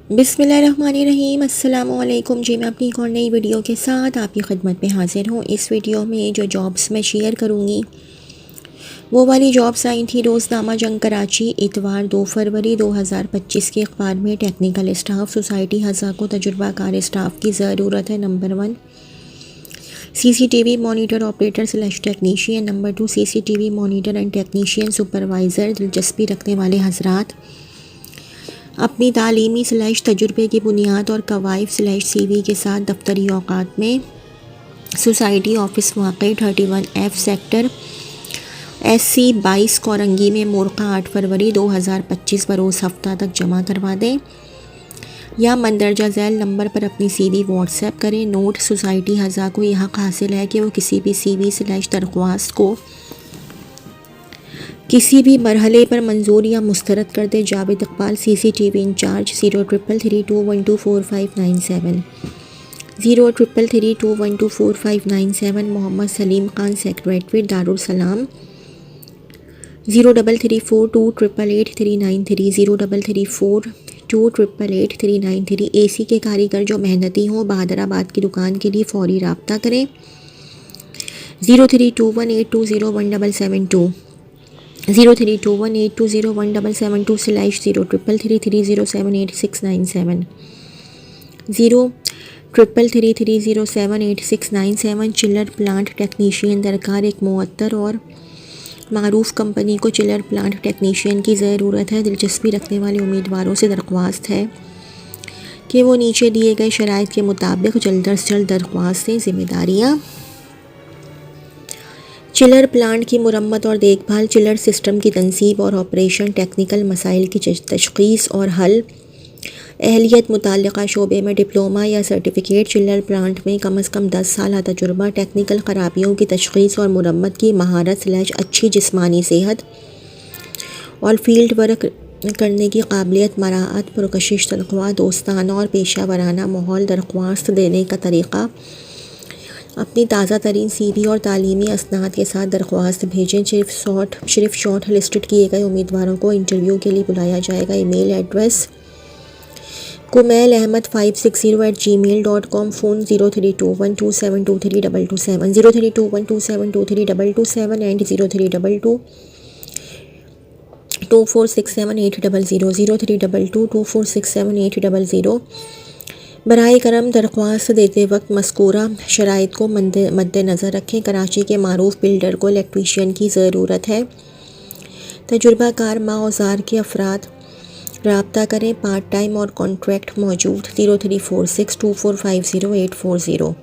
बिस्मिल्लाहिर्रहमानिर्रहीम। अस्सलामुअलैकुम जी। मैं अपनी एक और नई वीडियो के साथ आपकी खिदमत में हाज़िर हूँ। इस वीडियो में जो जॉब्स मैं शेयर करूँगी वो वाली जॉब्स आई थी रोज़नामा जंग कराची इतवार 2 फरवरी 2025 के अखबार में। टेक्निकल स्टाफ सोसाइटी हज़ा को तजुर्बाकार स्टाफ की ज़रूरत है। Number 1 CCTV monitor operator / technician. Number 2 CCTV monitor and technician supervisor. दिलचस्पी रखने वाले हजरात अपनी तालीमी / तजुर्बे की बुनियाद और कवायद / CV के साथ दफ्तरी औकात में सोसाइटी ऑफिस वाक़ई 31F सेक्टर SC 22 कोरंगी में मोरका 8 फरवरी 2025 बरोज़ हफ्ता तक जमा करवा दें या मंदरजा झैल नंबर पर अपनी CV व्हाट्सएप करें। नोट: सोसाइटी हज़ा को यह हक़ हासिल है कि वो किसी भी CV / दरख्वास्त को किसी भी मरहले पर मंजूर या मुस्तरद कर दे। Javed Iqbal CCTV incharge 0333212457 0333212457। Mohammed Salim Khan secretary Darul Salam 0334288393 0334288393। AC के कारीगर जो मेहनती हों बहादराबाद की दुकान के लिए फ़ौरी रब्ता करें 0321820177 0321820177 /033330789697 033330789697। चिलर प्लांट टेक्नीशियन दरकार। एक मुअत्तर और मारूफ कंपनी को चिलर प्लांट टेक्नीशियन की ज़रूरत है। दिलचस्पी रखने वाले उम्मीदवारों से दरख्वास्त है कि वो नीचे दिए गए शराइत के मुताबिक जल्द अज जल्द दरख्वास्त दें। ज़िम्मेदारियाँ: चिलर प्लांट की मुरम्मत और देखभाल, चिलर सिस्टम की तनसीब और ऑपरेशन, टेक्निकल मसाइल की तशख़ीस और हल, अहलियत मुताल्लिक़ा शोबे में डिप्लोमा या सर्टिफिकेट, चिलर प्लांट में कम अज़ कम 10 साल तजुर्बा, टेक्निकल ख़राबियों की तशख़ीस और मुरम्मत की महारत / अच्छी जिस्मानी सेहत और फील्ड वर्क करने की काबिलियत, मराअत, पुरकशिश तनख्वाह, दोस्ताना और पेशा वराना माहौल। दरख्वास्त देने का तरीक़ा: अपनी ताज़ा तरीन CV और तालीमी असनाद के साथ दरख्वास्त भेजें। सिर्फ शॉर्ट लिस्टेड किए गए उम्मीदवारों को इंटरव्यू के लिए बुलाया जाएगा। Email address kumail@560@gmail.com। Phone 0321272322 0321272322 and 0322246780 0322246780। बराए करम दरख्वास्त देते वक्त मज़कूरा शराइत को मद्देनज़र रखें। कराची के मारूफ बिल्डर को इलेक्ट्रीशियन की ज़रूरत है। तजुर्बाकार माओज़ार के अफराद रब्ता करें। पार्ट टाइम और कॉन्ट्रैक्ट मौजूद। 0346245080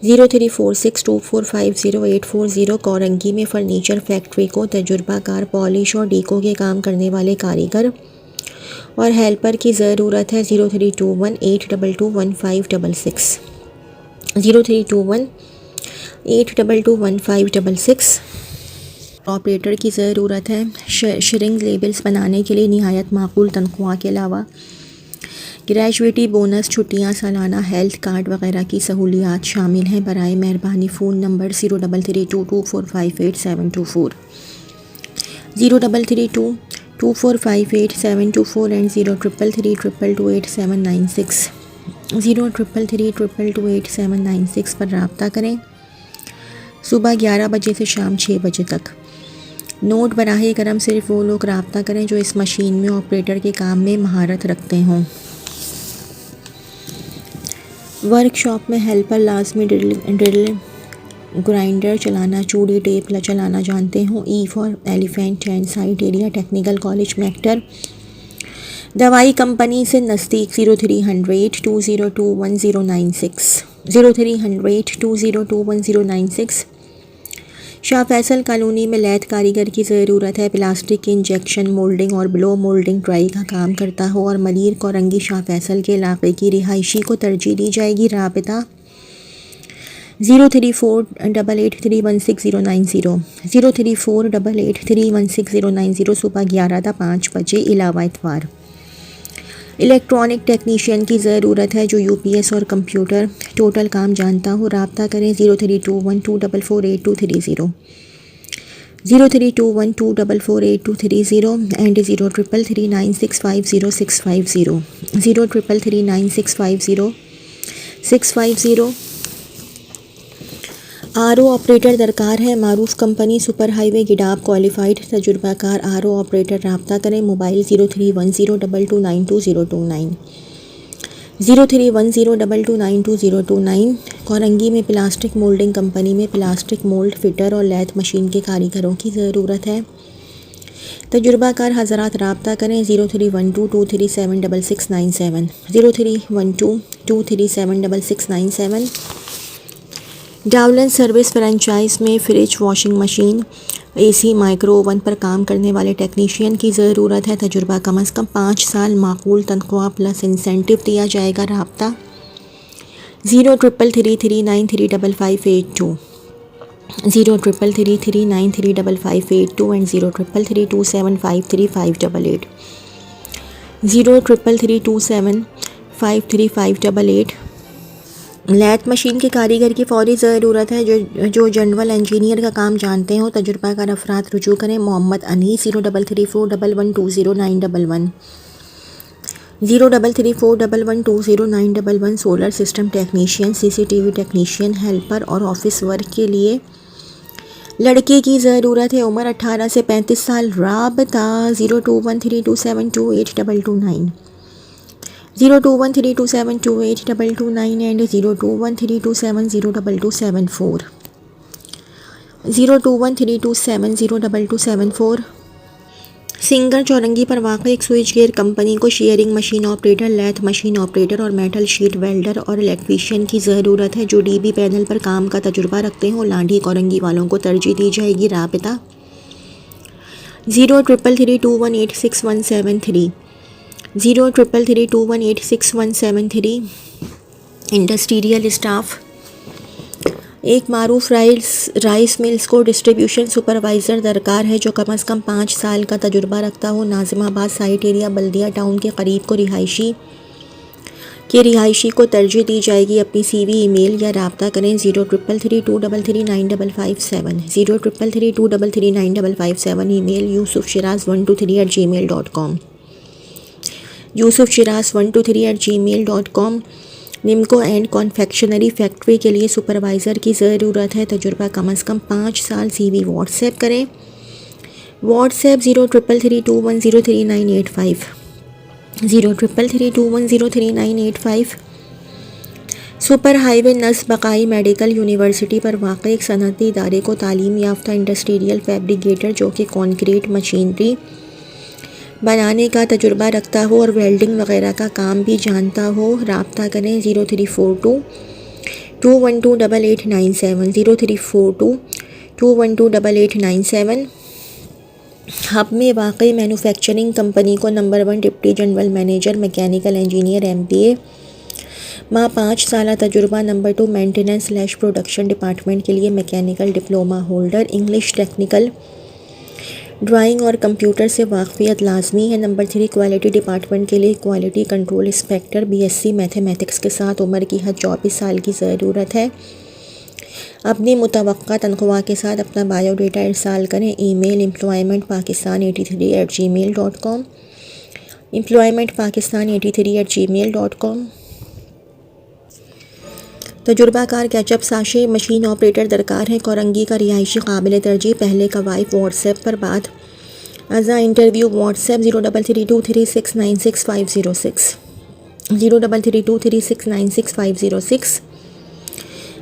0346245080। कोरंगी में फ़र्नीचर फैक्ट्री को तजुर्बाकार पॉलिश और डीको के काम करने वाले कारीगर और हेल्पर की ज़रूरत है। 032182211566 032182211566। ऑपरेटर की ज़रूरत है। श्रिंग लेबल्स बनाने के लिए निहायत माकूल तनख्वाह के अलावा ग्रेजुएटी बोनस, छुट्टियां, सालाना हेल्थ कार्ड वगैरह की सहूलियात शामिल हैं। बराए मेहरबानी फ़ोन नंबर 0332245874 0332245874 एंड 0333228796 0333228796 पर रब्ता करें। सुबह 11 बजे से शाम 6 बजे तक। नोट: बराहे करम सिर्फ वो लोग रब्ता करें जो इस मशीन में ऑपरेटर के काम में महारत रखते हों। वर्कशॉप में हेल्पर लाजमी ड्रिल ग्राइंडर चलाना, चूड़ी टेप चलाना जानते हों। E for elephant and site area, technical college मेक्टर। दवाई कंपनी से नज़दीक। 0300202196 0300202196। शाह फैसल कॉलोनी में लैथ कारीगर की ज़रूरत है। प्लास्टिक की इंजेक्शन मोल्डिंग और ब्लो मोल्डिंग ट्राई का काम करता हो और मलीर कोरंगी शाह फैसल के इलाके की रिहायशी को तरजीह दी जाएगी। राबिता 0348831690 0348831690। सुबह 11 था 5 बजे इलावा इतवार। इलेक्ट्रॉनिक टेक्नीशियन की ज़रूरत है जो UPS और कंप्यूटर टोटल काम जानता हो। रब्ता करें 0321244823 0321244820 and 03339650 03339650 आरओ ऑपरेटर दरकार है। मारूफ कंपनी, सुपर हाईवे, गिडाब, क्वालिफाइड तजुर्बाकार आरओ ऑपरेटर रब्ता करें। मोबाइल 031022922029 031022922029। कोरंगी में प्लास्टिक मोल्डिंग कंपनी में प्लास्टिक मोल्ड, फिटर और लैथ मशीन के कारीगरों की ज़रूरत है। तजुर्बाकार हज़रात रब्ता करें। 0312237697 0312237697। डावलन सर्विस फ्रेंचाइज में fridge, washing machine, AC, micro oven पर काम करने वाले टेक्नीशियन की ज़रूरत है। तजुर्बा कम अज़ कम 5 साल, माकूल तनख्वाह प्लस इंसेंटिव दिया जाएगा। रब्ता 0333393552 0333393552 एंड 033327535588 033327535588। लैथ मशीन के कारीगर की फ़ौरी ज़रूरत है जो जनरल इंजीनियर का काम जानते हो। तजुर्बाकार अफराद रुजू करें। Mohammad Anees 033411209111 033411209111। Solar system technician, CCTV technician, helper और ऑफिस वर्क के लिए लड़के की ज़रूरत है। उम्र 18 से 35 साल। राबता 0213272822 0213272822 एंड 0213270274 0213270274। सिंगर, चौरंगी पर वाक़ई एक स्विच गियर कंपनी को shearing machine operator, lathe machine operator और मेटल शीट वेल्डर और इलेक्ट्रीशियन की ज़रूरत है जो डीबी पैनल पर काम का तजुर्बा रखते हो। लांडी कोरंगी वालों को तरजीह दी जाएगी। राबता 0333218617 0333218617। इंडस्ट्रियल स्टाफ, एक मारूफ राइस मिल्स को डिस्ट्रीब्यूशन सुपरवाइज़र दरकार है जो कम अज़ कम 5 साल का तजुर्बा रखता हो। नाजिमाबाद साइट एरिया, बल्दिया टाउन के करीब को रिहायशी को तरजीह दी जाएगी। अपनी CV, ईमेल या रब्ता करें। 0333239557 0333239557। Email yusufshiraz123@gmail.com yusufshiraz123@gmail.com। Nimco and confectionery factory के लिए सुपरवाइज़र की ज़रूरत है। तजुर्बा कम अज़ कम 5 साल। CV व्हाट्सएप करें। व्हाट्सएप 0333210395 0333210395। सुपर हाईवे नस्ब बकाई मेडिकल यूनिवर्सिटी पर वाक़ई एक सनती इदारे को तालीम याफ्ता इंडस्ट्रियल फैब्रिकेटर जो कि कॉन्क्रीट मशीनरी बनाने का तजुर्बा रखता हो और वेल्डिंग वगैरह का काम भी जानता हो। रब्ता करें। 0342212897 0342212897। हब में वाक़ई मैन्युफैक्चरिंग कंपनी को number 1 deputy general manager, mechanical engineer, MBA, माँ 5 साल तजुर्बा। नंबर 2 मेंटेनेंस / प्रोडक्शन डिपार्टमेंट के लिए mechanical diploma holder. English, technical, drawing और कंप्यूटर से वाकफियत लाजमी है। नंबर 3 क्वालिटी डिपार्टमेंट के लिए quality control inspector, BSc mathematics के साथ। उम्र की हद 24 साल की ज़रूरत है। अपनी मुतवक्का तनख्वाह के साथ अपना बायोडेटा इरसाल करें। Email employmentpakistan83@gmail.com employmentpakistan83@gmail.com। तजुर्बाकार कैचअप साशे मशीन ऑपरेटर दरकार है। कोरंगी का रिहायशी काबिल तरजीह। पहले का वाइफ व्हाट्सएप पर बात। अज़ा interview WhatsApp 033326966506 033326966506।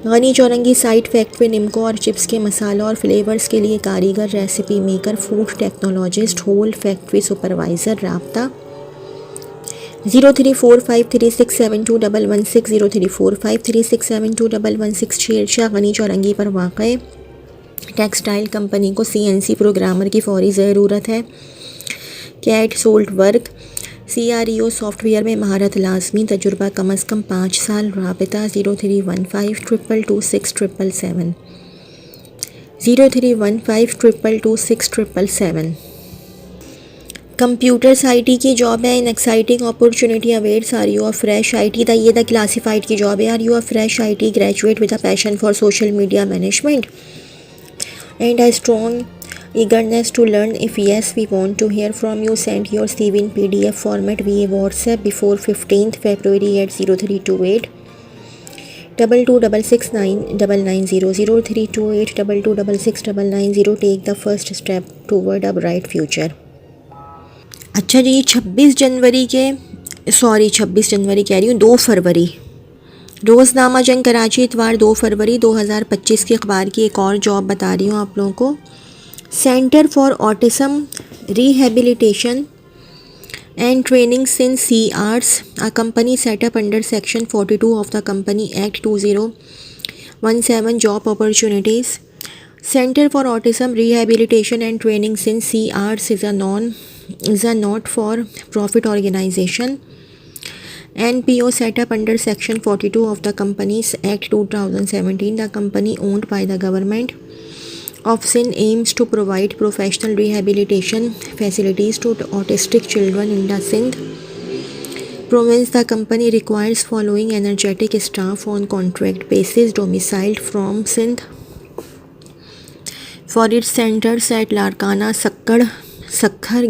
Ghani Chowrangi site factory, Nimco और चिप्स के मसालों और फ्लेवर्स के लिए कारीगर, recipe maker, food technologist, whole factory supervisor. रब्ता 0345367211 0345367211 शेरशाह गनी चौरंगी पर वाक़े टेक्सटाइल कंपनी को CNC प्रोग्रामर की फ़ौरी ज़रूरत है। CAD SolidWorks, CREO software में महारत लाजमी। तजुर्बा कम अज़ कम 5 साल। राबता 0315226777 0315226777। कंप्यूटर्स IT की जॉब है। An exciting opportunity awaits. Are you a fresh IT ये द क्लासिफाइड की जॉब है। Are you a fresh IT graduate with a passion for social media management and a strong Eagerness to learn? If yes, we want to hear from you. Send your CV in PDF format via WhatsApp before 15th February at 0328 22669990 0328 22669990. Take the first step toward a bright future. अच्छा जी, 26 जनवरी कह रही हूँ, 2 फरवरी, रोज़नामा जंग कराची, इतवार 2 फरवरी 2025 के अखबार की एक और जॉब बता रही हूँ आप लोगों को। Centre for autism rehabilitation and training since CEARTS, a company set up under Section 42 of the Company Act 2017. Job opportunities. Center for Autism Rehabilitation and Training since CEARTS is a not-for-profit organization. NPO set up under Section 42 of the Companies Act 2017. The company owned by the government of Sindh aims to provide professional rehabilitation facilities to autistic children in the Sindh province. The company requires following energetic staff on contract basis domiciled from Sindh for its centers at Larkana, Sakhar,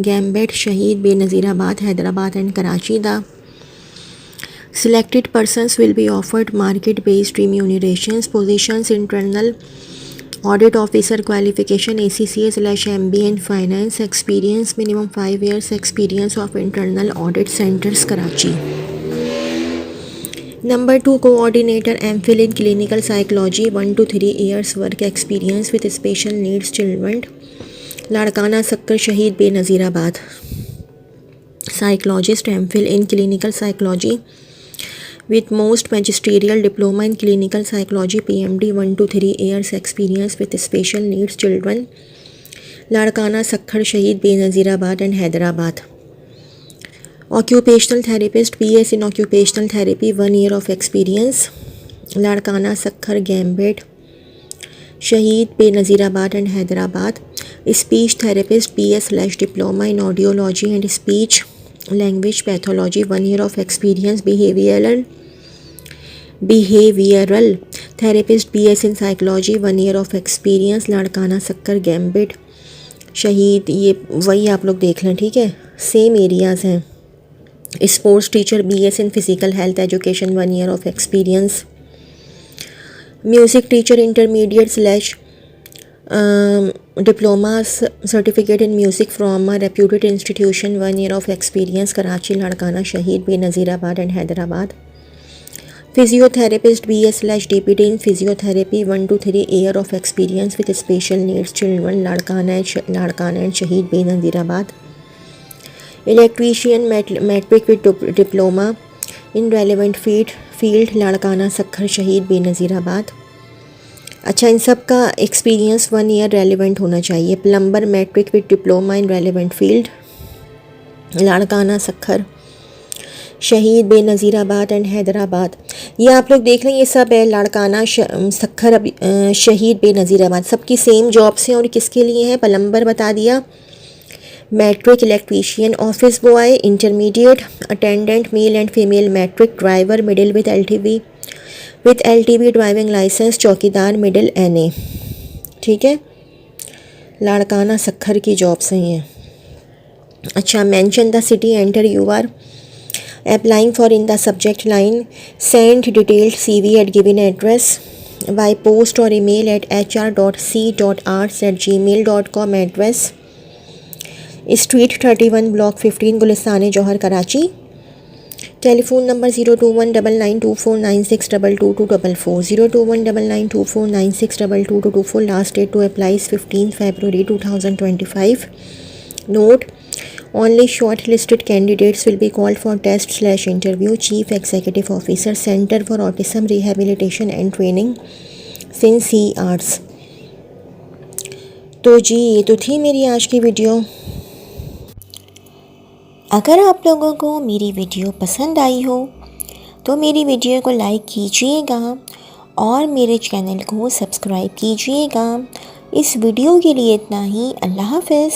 Gambit, Shahid, Benazirabad, Hyderabad and Karachi. The selected persons will be offered market-based remunerations. Positions: internal audit officer, qualification ACCA/MBA in finance, experience minimum 5 years experience of internal audit centers Karachi. Number 2, coordinator, MPhil in clinical psychology, 1 to 3 years work experience with special needs children, Larkana, Sakhar, Shahid, Benazirabad. Psychologist, MPhil in clinical psychology with most magisterial diploma in clinical psychology, PMD, 1 to 3 years experience with special needs children, Larkana, Sakhar, Shahid, Benazirabad and Hyderabad. Occupational therapist, PS in occupational therapy, 1 year of experience, Larkana, Sakhar, Gambit, Shahid, Benazirabad and Hyderabad. Speech therapist, PS/diploma in audiology and speech language pathology, 1 year of experience. Behavioral therapist, BS in psychology, 1 year of experience, Larkana, Sakhar, Gambit, Shahid. ये वही आप लोग देख लें, ठीक है, same areas हैं. Sports teacher, BS in physical health education, 1 year of experience. Music teacher, intermediate/ diploma certificate in music from a reputed institution, 1 year of experience, Karachi, Larkana, Shahid, Benazirabad and Hyderabad. Physiotherapist, BS/DPT in physiotherapy, 1 to 3 year of experience with special needs children, Larkana and Shahid, Benazirabad. Electrician, matric with diploma in relevant field, Larkana, Sakhar, Shahid, Benazirabad. अच्छा, इन सब का experience 1 year relevant होना चाहिए. Plumber, matric with diploma in relevant field, Larkana, Sukkur, Shaheed, Benazirabad and Hyderabad. ये आप लोग देख लें, ये सब है लाड़काना, सखर, शहीद, बेनज़ीराबाद, सबकी सेम जॉब्स हैं. और किसके लिए हैं? प्लम्बर बता दिया, matric, electrician, office boy, intermediate, attendant, male and female matric, driver, middle with LTV driving licence, चौकीदार, मिडिल NA. ठीक है, लाड़काना, सखर की जॉब्स हैं ये. अच्छा, mention the city enter you are applying for in the subject line, send detailed CV at given address by post और email at hr.c.arts@gmail.com. Address street 31 block 15 Gulistan Jauhar Karachi. Telephone number 021992496222244 021992496222244. Last date to apply 15 February 2025. Note: only shortlisted candidates will be called for test/interview. Chief Executive Officer, Center for Autism Rehabilitation and Training since CEARTS. तो जी, ये तो थी मेरी आज की video. अगर आप लोगों को मेरी वीडियो पसंद आई हो तो मेरी वीडियो को लाइक कीजिएगा और मेरे चैनल को सब्सक्राइब कीजिएगा. इस वीडियो के लिए इतना ही. अल्लाह हाफ़िज़.